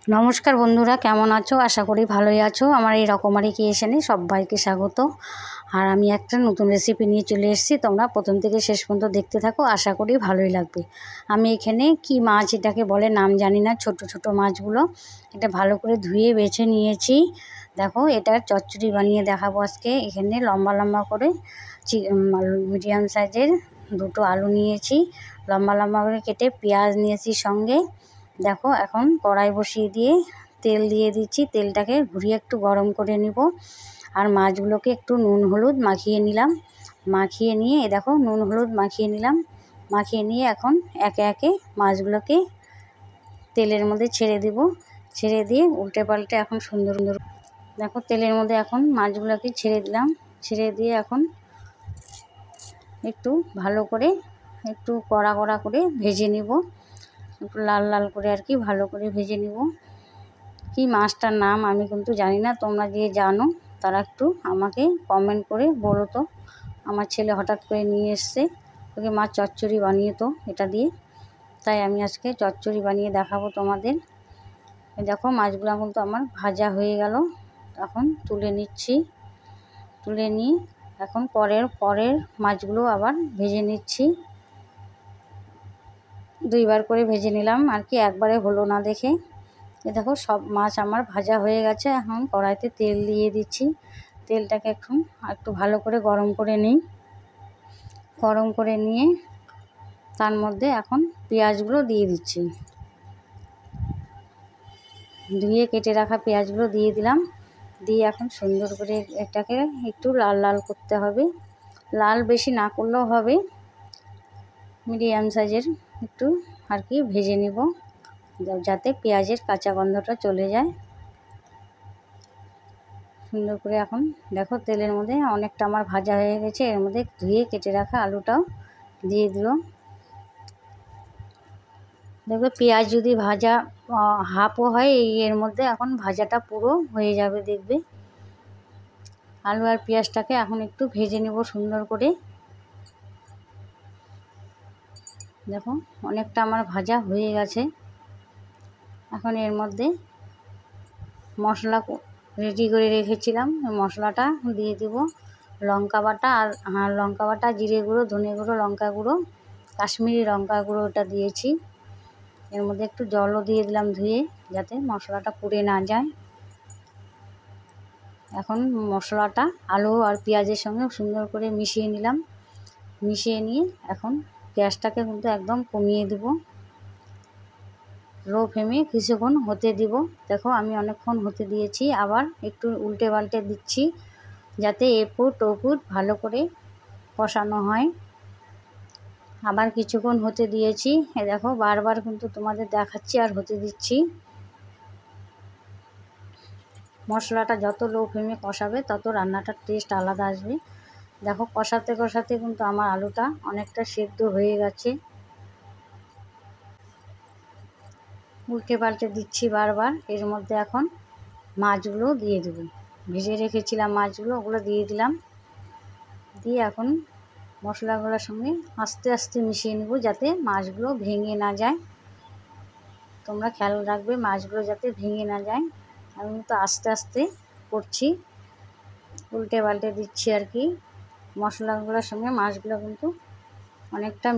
নমস্কার বন্ধুরা, কেমন আছো? আশা করি ভালোই আছো। আমার এই রকমারি ক্রিয়েশনে সবাইকে স্বাগত। আর আমি একটা নতুন রেসিপি নিয়ে চলে এসেছি। তোমরা প্রথম থেকে শেষ পর্যন্ত দেখতে থাকো, আশা করি ভালোই লাগবে। আমি এখানে কি মাছ এটাকে বলে নাম জানি না, ছোট ছোট মাছগুলো এটা ভালো করে ধুয়ে বেছে নিয়েছি। দেখো, এটার চচ্চড়ি বানিয়ে দেখাবো আজকে। এখানে লম্বা লম্বা করে মিডিয়াম সাইজের দুটো আলু নিয়েছি, লম্বা লম্বা করে কেটে পেঁয়াজ নিয়েছি সঙ্গে। দেখো, এখন কড়াই বসিয়ে দিয়ে তেল দিয়ে দিচ্ছি। তেলটাকে ঘুরিয়ে একটু গরম করে নিব। আর মাছগুলোকে একটু নুন হলুদ মাখিয়ে নিলাম। মাখিয়ে নিয়ে দেখো, নুন হলুদ মাখিয়ে নিলাম। মাখিয়ে নিয়ে এখন একে একে মাছগুলোকে তেলের মধ্যে ছেড়ে দিব। ছেড়ে দিয়ে উল্টে পাল্টে এখন সুন্দর সুন্দর দেখো, তেলের মধ্যে এখন মাছগুলোকে ছেড়ে দিলাম। ছেড়ে দিয়ে এখন একটু ভালো করে একটু কড়া কড়া করে ভেজে নিব। একটু লাল লাল করে আর কি ভালো করে ভেজে নিব। কি মাছটার নাম আমি কিন্তু জানি না, তোমরা যে জানো তারা একটু আমাকে কমেন্ট করে বলো তো। আমার ছেলে হঠাৎ করে নিয়ে এসছে, ওকে মাছ চচ্চড়ি বানিয়ে তো এটা দিয়ে, তাই আমি আজকে চচ্চড়ি বানিয়ে দেখাবো তোমাদের। দেখো, মাছগুলো কিন্তু আমার ভাজা হয়ে গেল। এখন তুলে নিচ্ছি। তুলে নিয়ে এখন পরের মাছগুলো আবার ভেজে নিচ্ছি। দুইবার করে ভেজে নিলাম আর কি, একবারে হলো না দেখে। দেখো, সব মাছ আমার ভাজা হয়ে গেছে। এখন কড়াইতে তেল দিয়ে দিচ্ছি। তেলটাকে এখন একটু ভালো করে গরম করে নিই। গরম করে নিয়ে তার মধ্যে এখন পেঁয়াজগুলো দিয়ে দিচ্ছি। ধুয়ে কেটে রাখা পেঁয়াজগুলো দিয়ে দিলাম। দিয়ে এখন সুন্দর করে এটাকে একটু লাল লাল করতে হবে। লাল বেশি না করলেও হবে, মিডিয়াম সাইজের একটু আর কি ভেজে নিব, যাতে পেঁয়াজের কাঁচা গন্ধটা চলে যায়। সুন্দর করে এখন দেখো, তেলের মধ্যে অনেকটা আমার ভাজা হয়ে গেছে। এর মধ্যে ধুয়ে কেটে রাখা আলুটাও দিয়ে দিল। দেখবে, পেঁয়াজ যদি ভাজা হাফও হয়, এর মধ্যে এখন ভাজাটা পুরো হয়ে যাবে দেখবে। আলু আর পেঁয়াজটাকে এখন একটু ভেজে নেব সুন্দর করে। দেখো, অনেকটা আমার ভাজা হয়ে গেছে। এখন এর মধ্যে মশলা রেডি করে রেখেছিলাম, মশলাটা দিয়ে দেব। লঙ্কা বাটা আর লঙ্কা বাটা, জিরে গুঁড়ো, ধনে গুঁড়ো, লঙ্কা গুঁড়ো, কাশ্মীরি লঙ্কা গুঁড়ো ওটা দিয়েছি। এর মধ্যে একটু জলও দিয়ে দিলাম ধুয়ে, যাতে মশলাটা পুড়ে না যায়। এখন মশলাটা আলু আর পেঁয়াজের সঙ্গে সুন্দর করে মিশিয়ে নিলাম। মিশিয়ে নিয়ে এখন গ্যাসটাকে কিন্তু একদম কমিয়ে দিব। লো ফ্লেমে কিছুক্ষণ হতে দিব। দেখো, আমি অনেকক্ষণ হতে দিয়েছি, আবার একটু উল্টে পাল্টে দিচ্ছি, যাতে এপুট ওপুট ভালো করে কষানো হয়। আবার কিছুক্ষণ হতে দিয়েছি। দেখো, বারবার কিন্তু তোমাদের দেখাচ্ছি আর হতে দিচ্ছি। মশলাটা যত লো ফ্লেমে কষাবে তত রান্নাটার টেস্ট আলাদা আসবে। দেখো, কষাতে কষাতে কিন্তু আমার আলুটা অনেকটা সেদ্ধ হয়ে গেছে। উল্টে পাল্টে দিচ্ছি বারবার। এর মধ্যে এখন মাছগুলো দিয়ে দেবো। ভেজে রেখেছিলাম মাছগুলো, ওগুলো দিয়ে দিলাম। দিয়ে এখন মশলাগুলোর সঙ্গে আস্তে আস্তে মিশিয়ে নেব, যাতে মাছগুলো ভেঙে না যায়। তোমরা খেয়াল রাখবে মাছগুলো যাতে ভেঙে না যায়। আমি তো আস্তে আস্তে করছি, উল্টে পাল্টে দিচ্ছি আর কি। মশলাগুলোর সঙ্গে মাছগুলো কিন্তু অনেকটা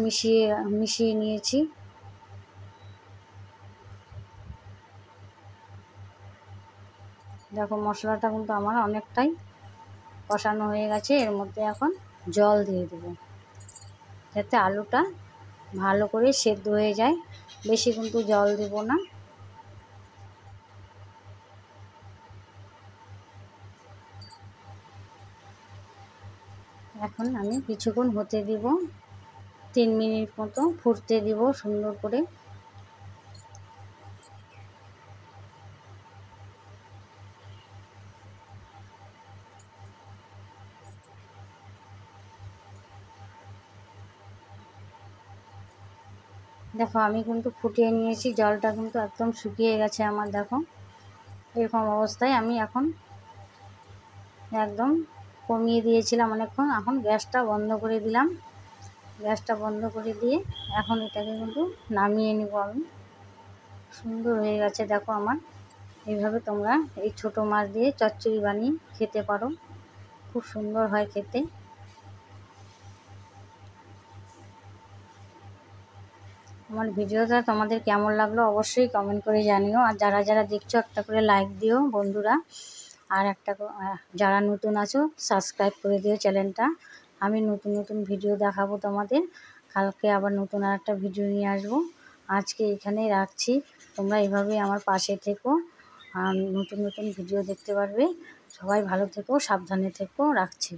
মিশিয়ে নিয়েছি। দেখো, মশলাটা কিন্তু আমার অনেকটাই কষানো হয়ে গেছে। এর মধ্যে এখন জল দিয়ে দেবো, যাতে আলুটা ভালো করে সেদ্ধ হয়ে যায়। বেশি কিন্তু জল দেব না। এখন আমি কিছুক্ষণ হতে দিব, 3 মিনিট মতো ফুটতে দিব সুন্দর করে। দেখো, আমি কিন্তু ফুটিয়ে নিয়েছি, জলটা কিন্তু একদম শুকিয়ে গেছে আমার। দেখো, এরকম অবস্থায় আমি এখন একদম কমিয়ে দিয়েছিলাম অনেকক্ষণ। এখন গ্যাসটা বন্ধ করে দিলাম। গ্যাসটা বন্ধ করে দিয়ে এখন এটাকে কিন্তু নামিয়ে নিব আমি। সুন্দর হয়ে গেছে দেখো আমার এইভাবে তোমরা এই ছোট মাছ দিয়ে চচ্চড়ি বানিয়ে খেতে পারো, খুব সুন্দর হয় খেতে। আমার ভিডিওটা তোমাদের কেমন লাগলো অবশ্যই কমেন্ট করে জানিও। আর যারা যারা দেখছো একটা করে লাইক দিও বন্ধুরা, আর যারা নতুন আছো সাবস্ক্রাইব করে দিও চ্যানেলটা। আমি নতুন নতুন ভিডিও দেখাবো তোমাদের। কালকে আবার নতুন আর একটা ভিডিও নিয়ে আসবো। আজকে এখানেই রাখছি, তোমরা এভাবেই আমার পাশে থেকো, নতুন নতুন ভিডিও দেখতে পারবে। সবাই ভালো থেকো, সাবধানে থেকো, রাখছি।